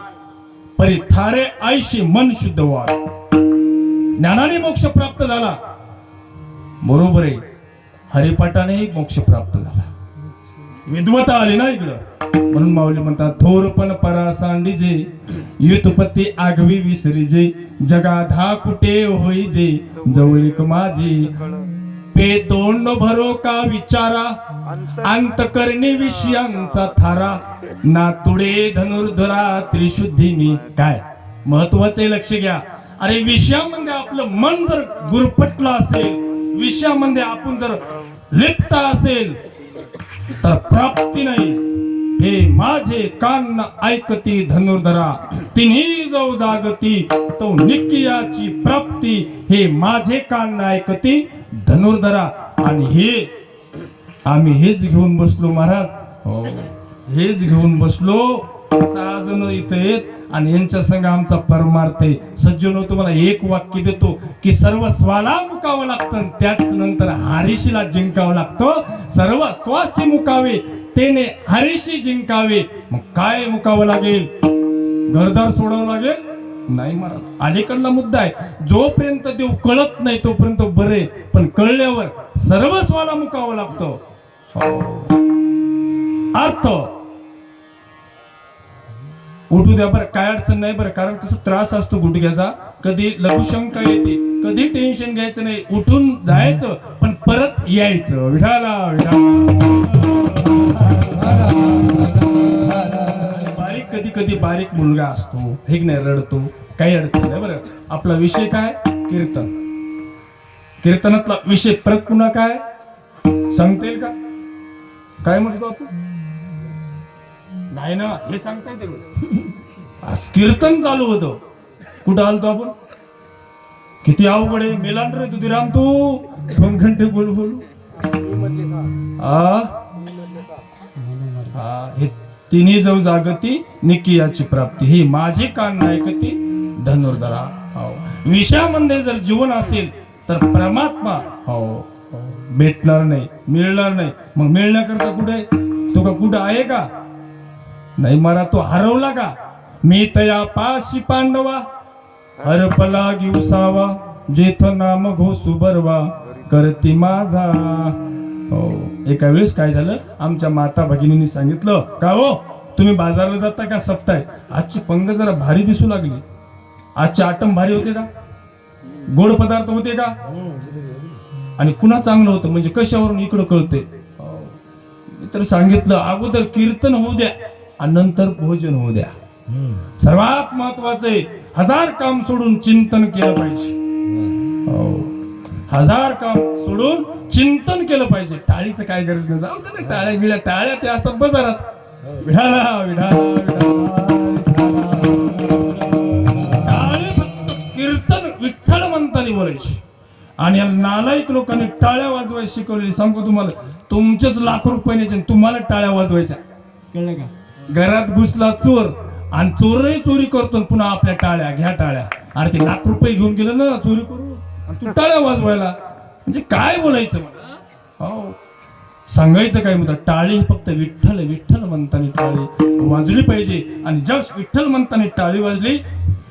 परी थारे आयशी मन शुद्ध वाढ. ज्ञानाने मोक्ष प्राप्त झाला बरोबर आहे. हरिपाठाने मोक्ष प्राप्त झाला विद्वता आली ना इकडं म्हणून माऊली म्हणतात थोरपण परासांडीजे युतपत्ती आगवी विसरीजे जगाधा कुठे होईजे जवळीक माझी पे तोंड भरो का विचारा अंतकरणी विषयांचा थारा नातुडे धनुर्धरा त्रिशुद्धी मी काय महत्वाचे लक्ष घ्या. अरे विषयामध्ये आपलं मन जर गुरफटलं असेल, विषयामध्ये आपण जर लिप्त असेल तर प्राप्ती नाही. हे माझे कान ऐकती धनुर्धरा, तिन्ही जाऊ जागती तो निकियाची प्राप्ती. हे माझे कान ऐकती धनुर्धरा. आणि हे आम्ही हेच घेऊन बसलो महाराज. हो, हेच घेऊन बसलो. 6 जण इथे येत आणि यांच्या संग आमचा परमार्थ आहे. सज्जनो, तुम्हाला एक वाक्य देतो की सर्व स्वाला मुकावं लागतं, त्याच नंतर हरीशीला जिंकावं लागतं. सर्व स्वासी मुकावे तेने हरीशी जिंकावे. मग काय मुकावं लागेल? घरदार सोडावं लागेल? नाही महाराज, अलीकडला मुद्दा आहे. जोपर्यंत देव कळत नाही तोपर्यंत बरे, पण कळल्यावर सर्व स्वाला मुकावं लागतं. अर्थ उठू द्या बरं, काय अडचण नाही बरं. कारण कसं त्रास असतो गुडघ्याचा, कधी लघुशंका येते, कधी टेन्शन घ्यायचं नाही, उठून जायचं पण परत यायचं. विठाला बारीक, कधी कधी बारीक मुलगा असतो, हे नाही, रडतो, काही अडचण नाही बरं. आपला विषय काय? कीर्तन. कीर्तनातला विषय परत पुन्हा काय सांगता येईल का? काय म्हणतो आपण? नाही ना, हे सांगता येते. कीर्तन चालू होतं, कुठं आलतो आपण? किती अवघड आहे. मेलान रे तुझीराम, तू 2 घंटे बोलू. हे तिन्ही जाऊ जागती निकियाची प्राप्ती. ही माझी कान ऐकती धनुर्धरा. विषयामध्ये जर जीवन असेल तर परमात्मा भेटणार नाही, मिळणार नाही. मग मिळण्याकरता कुठे? तो का कुठं आहे का? नाही मारा, तो हरवला का? मी तया पाशी पांडवा हरपला उसावा, जेथ नाम घोसू बरवा करती माझा. हो, एका वेळेस काय झालं, आमच्या माता भगिनींनी सांगितलं, का हो तुम्ही बाजारला जाता का सप्ताय? आजची पंग जरा भारी दिसू लागली. आजचे आटम भारी होते का? गोड पदार्थ होते का? आणि पुन्हा चांगलं होतं म्हणजे कशावरून इकडं कळते. तर सांगितलं अगोदर कीर्तन होऊ द्या आणि नंतर भोजन होऊ द्या. सर्वात महत्वाचं आहे, 1000 काम सोडून चिंतन केलं पाहिजे. 1000 काम सोडून चिंतन केलं पाहिजे. टाळीचं काय गरज नाही, जाऊ दे ना, टाळ्या गिळ्या, टाळ्या ते असतात बाजारात. विढाला विढाला टाळे फक्त कीर्तन विठ्ठल म्हणताना बोलायची. आणि या नालायक लोकांनी टाळ्या वाजवायला शिकवलेली. सांगू तुम्हाला, तुमचेच लाखो रुपये न्यायचे, तुम्हाला टाळ्या वाजवायच्या. कळलं का? घरात घुसला चोर आणि चोरही चोरी करतो, पुन्हा आपल्या टाळ्या घ्या टाळ्या. अरे ते लाख रुपये घेऊन गेलं ना चोरी करू, आणि तू टाळ्या वाजवायला, म्हणजे काय बोलायचं मला? हो, सांगायचं काय म्हणतात? टाळी फक्त विठ्ठल विठ्ठल म्हणताना टाळी वाजली पाहिजे. आणि जग विठ्ठल म्हणताना टाळी वाजली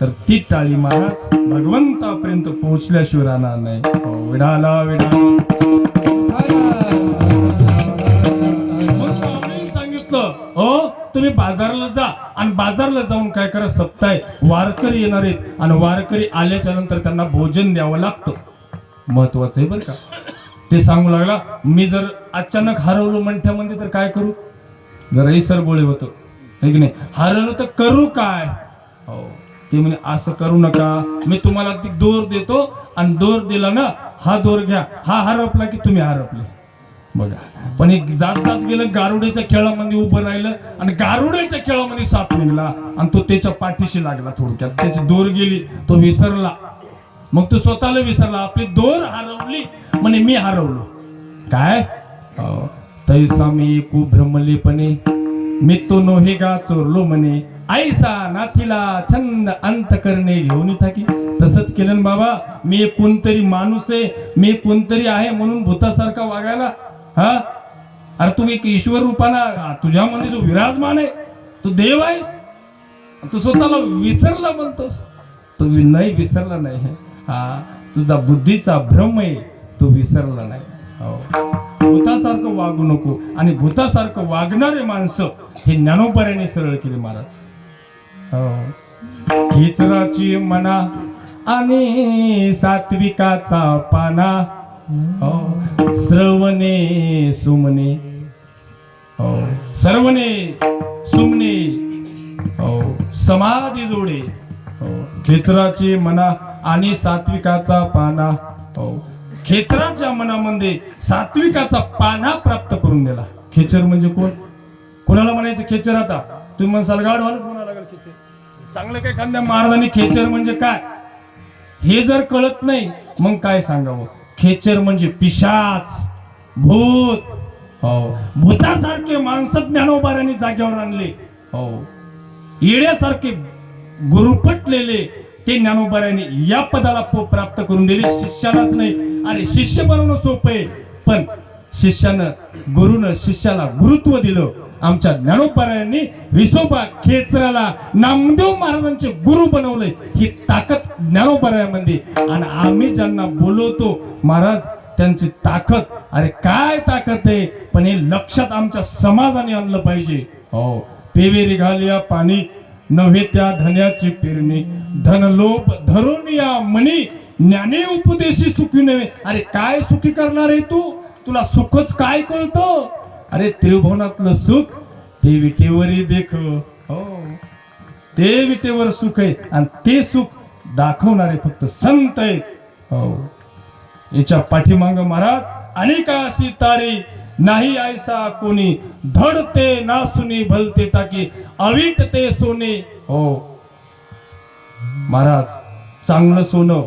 तर ती टाळी महाराज भगवंतापर्यंत पोहोचल्याशिवाय राहणार नाही. विडाला विडाला सांगितलं, हो तुम्ही बाजारला जा आणि बाजारला जाऊन काय करा, सप्ताह वारकरी येणार आहेत आणि वारकरी आल्याच्या नंतर त्यांना भोजन द्यावं लागतं. महत्वाचं आहे बरं का. ते सांगू लागला, मी जर अचानक हरवलो मंठ्यामध्ये तर काय करू? जरा इसरबोळे होतं, हे की नाही? हरवलं तर करू काय? हो, ते म्हणे असं करू नका, मी तुम्हाला ती दोर देतो आणि दोर दिला ना, हा दोर घ्या, हा हरपला की तुम्ही हरपले. बघा, पण एक जात जात गेलं, गारुड्याच्या खेळामध्ये उभं राहिलं आणि गारुड्याच्या खेळामध्ये साप निघाला आणि तो त्याच्या पाठीशी लागला. थोडक्यात त्याची दोर गेली, तो विसरला. मग तो स्वतःला विसरला, आपली दोर हरवली म्हणे मी हरवलो. काय तैसा मी एकू भ्रमलेपणे, मी तो नोहेगा चोरलो म्हणे, ऐसा नाथीला छंद अंत करणे घेऊन टाकी. तसंच केलं ना बाबा. मी कोणतरी माणूस आहे, मी कोणतरी आहे म्हणून भूतासारखा वागायला? हा, अरे तू एक ईश्वर रूपाना तुझ्यामध्ये जो विराजमान आहे, तू देव आहेस, तू स्वतःला विसरला म्हणतोस. तो नाही विसरला नाही. हा, तुझा बुद्धीचा भ्रम आहे, तो विसरला नाही. भूतासारखं वागू नको. आणि भूतासारखं वागणारे माणसं हे ज्ञानोपर्याने सरळ केले महाराज. खिचराची मना आणि सात्विकाचा पाना, श्रवणे सुमने, सर्वने सुमने, समाधी जोडे. खेचराची मना आणि सात्विकाचा पाना. हो, खेचराच्या मनामध्ये सात्विकाचा पाना प्राप्त करून दिला. खेचर म्हणजे कोण? कोणाला म्हणायचं खेचर? आता तुम्ही म्हणसाल गाढवालाच म्हणायला लागेल खेचर. चांगलं काय खांद्या महाराजांनी खेचर म्हणजे काय हे जर कळत नाही मग काय सांगावं. खेचर म्हणजे पिशाच, भूत. हो, भूतासारखे माणसं ज्ञानोबारांनी जाग्यावर आणले. हो, येड्यासारखे गुरुपटलेले ते ज्ञानोबारांनी या पदाला प्राप्त करून दिले. शिष्यालाच नाही. अरे शिष्य बनवणं सोपं आहे, पण शिष्यानं गुरुनं शिष्याला गुरुत्व दिलं. आमच्या ज्ञानोबारायांनी विसोबा खेचराला नामदेव महाराजांचे गुरु बनवले. ही ताकद ज्ञानोबारायांमध्ये. आणि आम्ही ज्यांना बोलवतो महाराज त्यांची ताकद, अरे काय ताकद आहे, पण हे लक्षात आमच्या समाजाने आणलं पाहिजे. हो, पेवेरी घालिया पाणी नव्हे त्या धन्याची पेरणी, धनलोभ धरून या मनी ज्ञाने उपदेशी सुखी नव्हे. अरे काय सुखी करणार आहे तू? तुला सुखच काय कळतं? अरे त्रिभुवनातलं सुख ते विटेवरी देख. हो, ते विटेवर सुख आहे आणि ते सुख दाखवणारे फक्त संत आहेत. हो, याच्या पाठीमाग महाराज अनेकाशी तारी नाही ऐसा कोणी, धडते नासुनी भलते टाकी अवीट ते सोने. हो महाराज, चांगलं सोनं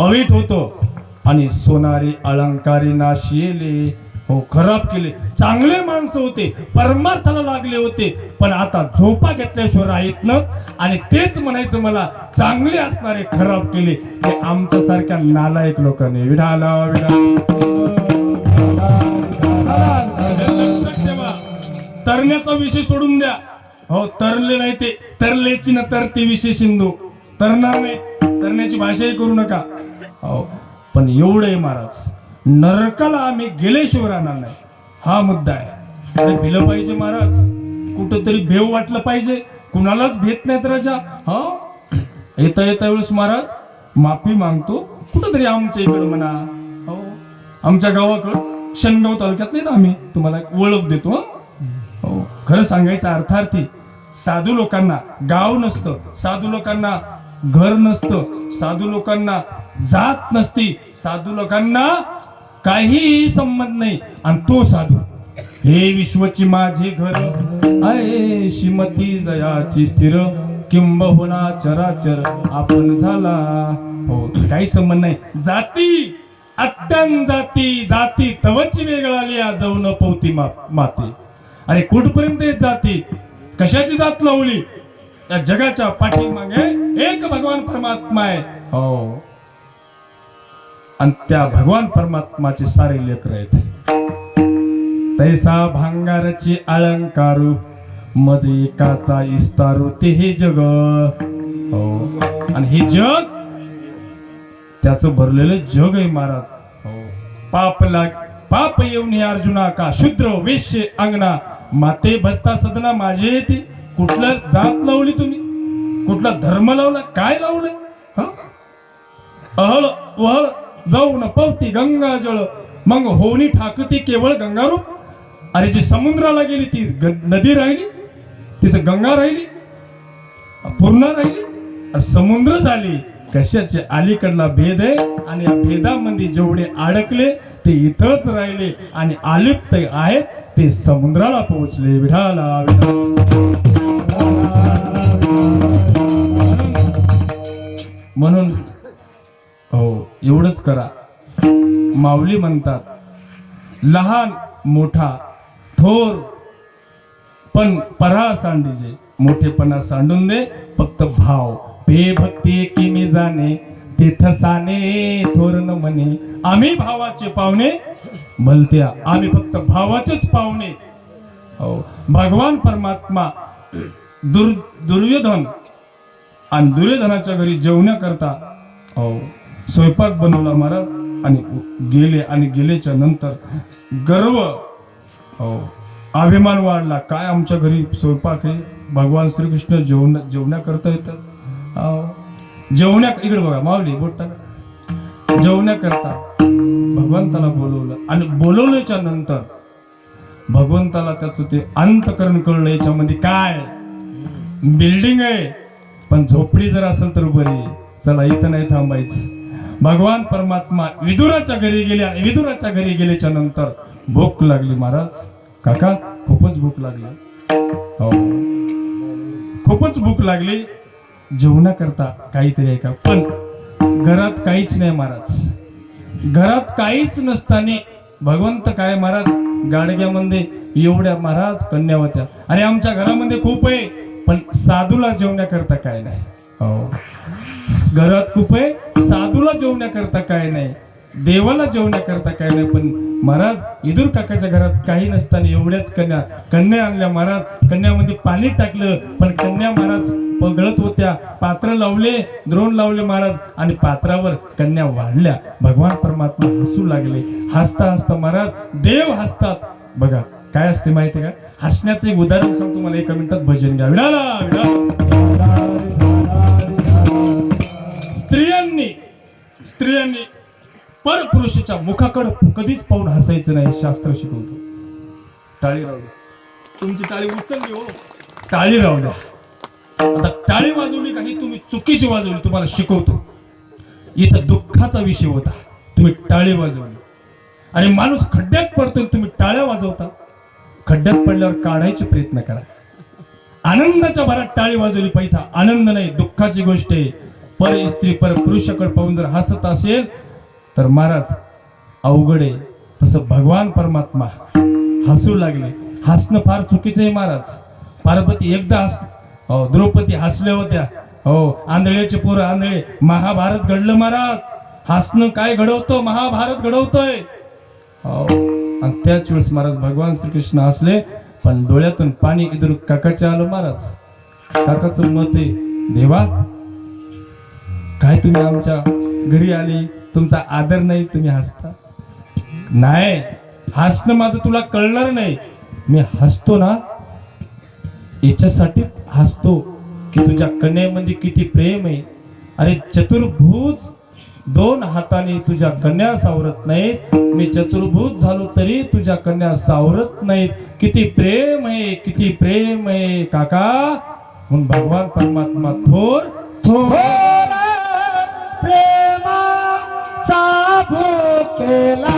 अवीट होतं आणि सोनारी अलंकारी नाशिले. हो, खराब केले. चांगले माणसं होते, परमार्थाला लागले होते, पण आता झोपा घेतल्याशिवाय राहत न. आणि तेच म्हणायचं मला, चांगले असणारे खराब केले. ते आमच्या सारख्या नालायक लोकांनी. विढाला लक्षात ठेवा. तरण्याचा विषय सोडून द्या. हो, तरले नाही ते, तरलेची न तरते विषय सिंधू. तरणार नाही, तरण्याची भाषाही करू नका. हो, पण एवढे महाराज, नरकाला आम्ही गेल्याशिवाय राहणार नाही, हा मुद्दा आहे. अरे भिलं पाहिजे महाराज, कुठंतरी भेव वाटलं पाहिजे. कुणालाच भेट नाहीत राजा. हा, येता येता वेळेस महाराज माफी मागतो. कुठंतरी आमच्या इकडं म्हणा. हो, आमच्या गावाकडं शनगाव तालुक्यात नाही ना, आम्ही तुम्हाला एक ओळख देतो. हो, खरं सांगायचं अर्थार्थी, साधू लोकांना गाव नसतं, साधू लोकांना घर नसतं, साधू लोकांना जात नसती, साधू लोकांना काहीही संबंध नाही. आणि तो साधू, हे विश्वची माझे घर आहे, श्रीमती जयाची स्थिर, किंबहुना चराचर आपण झाला. हो, काही संबंध नाही. जाती अत्यंत जाती, जाती तवची वेगळाली जाऊन पवती माते. अरे कुठपर्यंत जाती? कशाची जात लावली? या जगाच्या पाठीमागे एक भगवान परमात्मा आहे. हो, आणि त्या भगवान परमात्माचे सारे लेकर आहेत. तैसा भांगारची अलंकारू मज एकाचा इस्तारू ते हे जग. हो, आणि हे जग त्याचं भरलेलं जग आहे महाराज. हो, पाप येऊन हे अर्जुना का शूद्र वेश्य अंगना माते बसता सदना माझे येते. कुठलं जात लावली तुम्ही? कुठला धर्म लावला? काय लावलंय? अहळ वहळ जाऊन पवती गंगा जळ, मग होणी ठाकती केवळ गंगारूप. अरे जी समुद्राला गेली ती नदी राहिली, तिचं गंगा राहिली, पूर्ण राहिली, समुद्र झाली. कशाचे? अलीकडला भेद आहे आणि या भेदामध्ये जेवढे अडकले ते इथंच राहिले आणि अलिप्त आहेत ते समुद्राला पोहोचले. विठाला म्हणून हो, एवढंच करा. माऊली म्हणतात, लहान मोठा थोर पण परा सांडीजे, मोठेपणा सांडून दे, फक्त भाव. पे भक्ती की मी जाणे तेथ साने थोर न म्हणे. आम्ही भावाचे पाहुणे भलत्या, आम्ही फक्त भावाचेच पाहुणे. हो, भगवान परमात्मा दुर्योधन आणि दुर्योधनाच्या घरी जेवण्याकरता हो स्वयंपाक बनवला महाराज आणि गेले. आणि गेल्याच्या नंतर गर्व हो अभिमान वाढला. काय आमच्या घरी स्वयंपाक आहे, भगवान श्रीकृष्ण जेवण्याकरता येतात. जेवण्या इकडे बघा माऊली बोट टाका. जेवण्याकरता भगवंताला बोलवलं आणि बोलवल्याच्या नंतर भगवंताला त्याचं ते अंतकरण कळलं. याच्यामध्ये काय बिल्डिंग आहे पण झोपडी जर असेल तर बरी, चला इथं नाही थांबायचं. भगवान परमात्मा विदुराच्या घरी गेले आणि विदुराच्या घरी गेल्याच्या नंतर भूक लागली महाराज. काका खूपच भूक लागली. हो खूपच भूक लागली. जेवणाकरता काहीतरी आहे का? पण घरात काहीच नाही महाराज. घरात काहीच नसताना भगवंत काय महाराज गाडग्यामध्ये एवढ्या महाराज कन्या होत्या. आणि आमच्या घरामध्ये खूप आहे पण साधूला जेवण्याकरता काय नाही. हो घरात खूप आहे, साधूला जेवण्याकरता काय नाही, देवाला जेवण्याकरता काय नाही. पण महाराज इदूर काकाच्या घरात काही नसताना एवढ्याच कन्या आणल्या महाराज. कन्यामध्ये पाणी टाकलं पण कन्या महाराज पगळत होत्या. पात्र लावले, द्रोण लावले महाराज आणि पात्रावर कन्या वाढल्या. भगवान परमात्मा हसू लागले. हसता हसता महाराज देव हसतात. बघा काय असते माहिती का? हसण्याचं एक उदाहरण सांगतो मला, एका मिनिटात भजन घ्या. विडाला स्त्रियांनी परपुरुषाच्या मुखाकडे कधीच पाहून हसायचं नाही. शास्त्र शिकवतो. टाळी राहू द्या. तुमची टाळी उचलली हो, टाळी राहू द्या. आता टाळी वाजवली काही तुम्ही चुकीची वाजवली. तुम्हाला शिकवतो. इथं दुःखाचा विषय होता, तुम्ही टाळी वाजवली. आणि माणूस खड्ड्यात पडतो तुम्ही टाळ्या वाजवता. खड्ड्यात पडल्यावर काढायचे प्रयत्न करा. आनंदाच्या भरात टाळी वाजवली पाहिजे. आनंद नाही, दुःखाची गोष्ट आहे. पर स्त्री पर पुरुषाकडे पाहून जर हसत असेल तर महाराज अवघड आहे. तसं भगवान परमात्मा हसू लागले. हसणं फार चुकीचं आहे महाराज. पार्वती एकदा हो द्रौपदी हसल्या होत्या. हो आंधळ्याचे पोरं आंधळे. महाभारत घडलं महाराज. हसणं काय घडवतं? महाभारत घडवतोय. हो आणि त्याच वेळेस महाराज भगवान श्रीकृष्ण हसले पण डोळ्यातून पाणी इधर काकाच्या आलं महाराज. काकाचं मत आहे देवा काय तुम्ही आमच्या घरी आले, तुमचा आदर नाही, तुम्ही हसता. नाही हसणं माझं तुला कळणार नाही. मी हसतो ना याच्यासाठी हसतो की तुझ्या कन्यामध्ये किती प्रेम आहे. अरे चतुर्भुज दोन हाताने तुझ्या कन्या सावरत नाहीत. मी चतुर्भुज झालो तरी तुझ्या कन्या सावरत नाहीत. किती प्रेम आहे, किती प्रेम आहे काका. म्हणून भगवान परमात्मा थोर प्रेमाचा भुकेला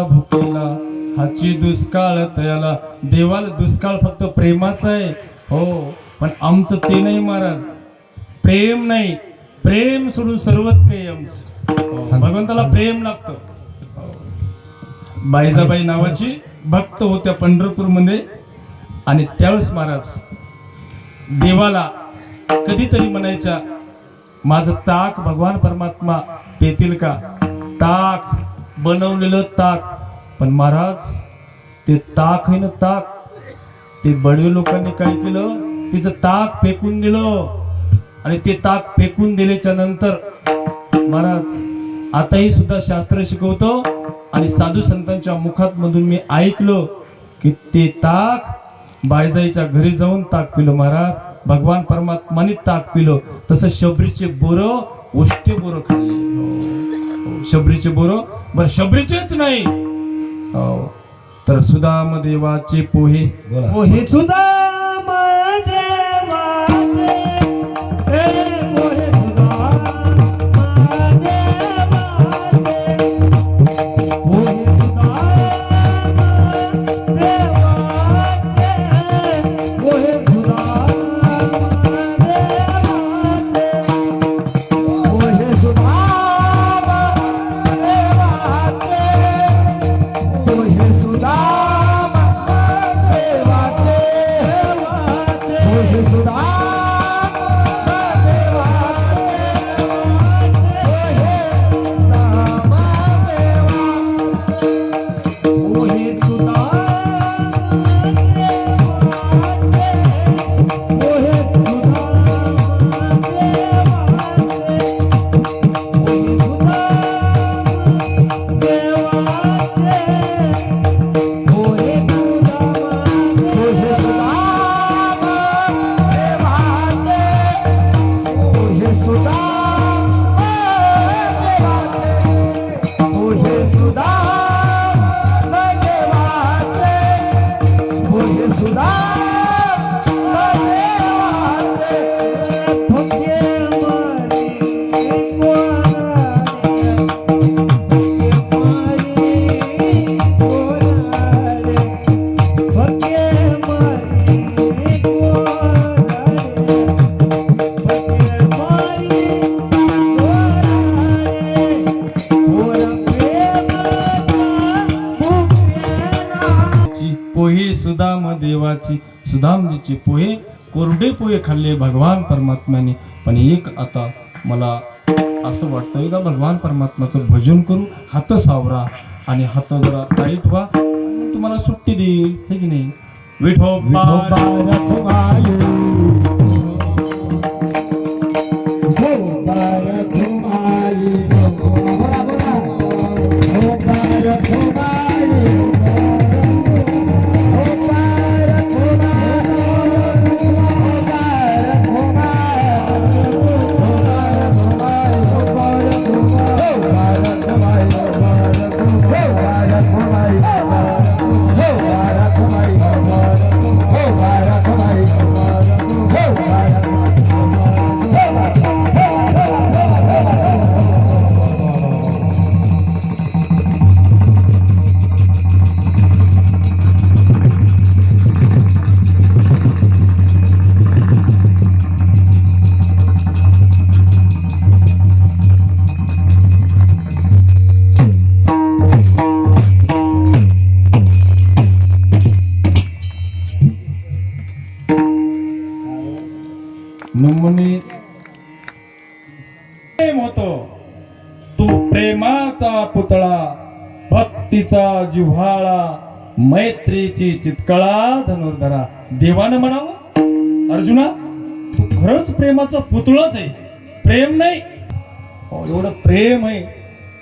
भुकेला हाची दुष्काळ तयाला. देवाला दुष्काळ फक्त प्रेमाचा आहे. हो पण आमचं ते नाही महाराज. प्रेम नाही, प्रेम सोडून सर्वच काही आमचं. भगवंताला प्रेम लागतं. बाईजाबाई नावाची भक्त होत्या पंढरपूर मध्ये. आणि त्यावेळेस महाराज देवाला कधीतरी म्हणायच्या माझं ताक भगवान परमात्मा पेतील का. ताक बनवलेलं ताक. पण महाराज ते ताक आहे ना ताक, ते बडवे लोकांनी काय केलं तिचं ताक फेकून दिलं. आणि ते ताक फेकून दिल्याच्या नंतर महाराज आताही सुद्धा शास्त्र शिकवतो आणि साधू संतांच्या मुखात मधून मी ऐकलं की ते ताक बायजाईच्या घरी जाऊन ताक पिलो महाराज. भगवान परमात्माने ताक पिलो. तसं शबरीचे बोरं उष्टे बोरं खाल्ले. हो, शबरीचे बोरं बर शबरीचेच नाही हो, तर सुदाम देवाचे पोहे. पोहे सुदाम देवाचे, पोहे सुदाम देवाचे, पोहे सुदाम देवाचे, पोहे सुदाम देवाचे, पोहे सुदाम देवाचे, पोहे सुदाम देवाचे, पोहे सुदाम देवाचे, पोहे पोहे सुदाम देवाची. सुदामजीचे पोहे कोरडे पोहे खाल्ले भगवान परमात्म्याने. पण एक आता मला असं वाटतं एकदा भगवान परमात्म्याचं भजन करू. हात सावरा आणि हात जरा टाईट व्हा, तुम्हाला सुट्टी देईल हे की नाही. विठोबा रखुमाई, नमुने प्रेम होतो. तू प्रेमाचा पुतळा, भक्तीचा जिव्हाळा, मैत्रीची चितकळा धनुर्धरा. देवानं म्हणावं अर्जुना तू खरंच प्रेमाचा पुतळाच आहे. प्रेम नाही हो, एवढं प्रेम आहे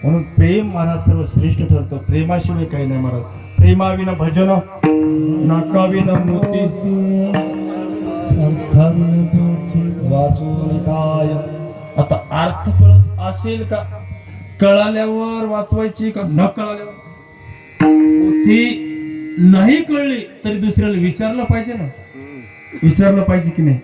म्हणून प्रेम महाराज सर्व श्रेष्ठ ठरतं. प्रेमाशिवाय काही नाही महाराज. प्रेमाविना भजन, नाकाविना मोती, वाचून काय. आता अर्थ कळत असेल का? कळाल्यावर वाचवायची का न कळाल्यावर? ती नाही कळली तरी दुसऱ्याला विचारलं पाहिजे ना. विचारलं पाहिजे की नाही.